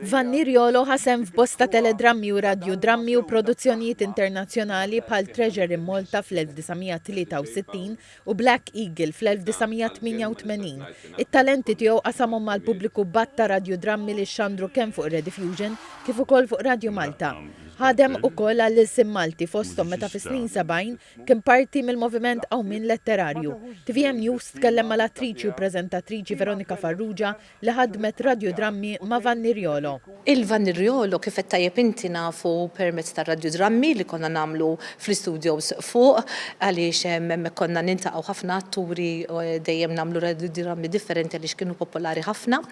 Vanni Riolo ħasem f'bosta teledrammi u radiodrammi u produzzjonijiet internazzjonali bħal Treasure in Malta fl-1963 u Black Eagle fl-1988. It-talenti tiegħu qasamhom mal-pubbliku batta radiodrammi li xandru kemm fuq Rediffusion kif ukoll fuq Radio Malta. Ħadem ukoll għall-Issim Malti fosthom meta fis-snin 70 kien parti mill-moviment Awmin Letterarju. TVM News tkellem mal-attriċi u preżentatriċi Veronika Farrugia li ħadmet radiodrammi ma' Vanni Riolo. Il-Vanni Riolo kif qed tajjeb inti nafu permezz ta' radiodrammi li konna nagħmlu fl-istudios fuq għaliex hemmhekk konna nintaqgħu ħafna atturi dejjem nagħmlu radiodrammi differenti għaliex kienu popolari ħafna.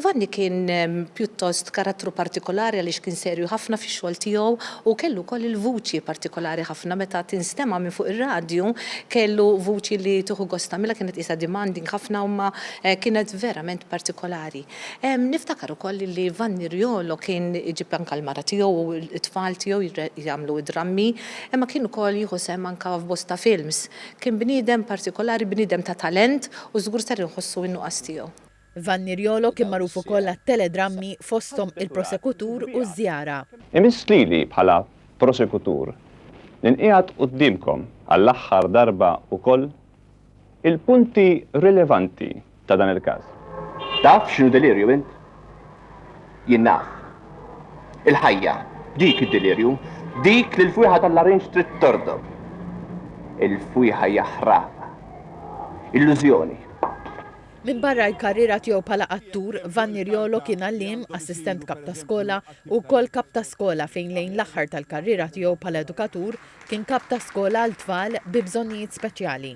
Vanni kien pjuttost karattru partikolari għaliex kien serju ħafna fix-xogħol tiegħu u kellu koll il-vuċi partikolari ħafna meta tinstema' minn fuq ir-radju kellu vuċi li tieħu gost tagħmilha kienet isa demanding ħafna u kienet verament partikolari. Niftakar ukoll li Vanni Riolo kien iġib anke l-mara tiegħu u t-tfal tiegħu jagħmlu drammi, imma kien ukoll jieħu sehem anke f'bosta films. Kien bniedem partikolari, bniedem ta' talent u żgur sar inħossu n-nuqqas tiegħu. Vanni Riolo kien magħruf ukoll għat-teledrammi fosthom il-prosekutur u żjara. Imiss lili bħala prosekutur ninqiegħed qudiemkom għall-aħħar darba wkoll il-punti rilevanti ta' dan il-każ. Taf x'inhu delirju int? Jien naf. Il-ħajja, dik id-delirju, dik li l-fwieħa tal-larinx trid tordob. Il-fwieħa hija ħrafa. Illużjoni. Min barra l-karriera tiegħu bħala attur, Vanni Riolo kien għalliem, assistent kap ta' skola u wkoll kap ta' skola fejn lejn l-aħħar tal-karriera tiegħu bħala edukatur kien kap ta' skola għal tfal bi bżonnijiet speċjali.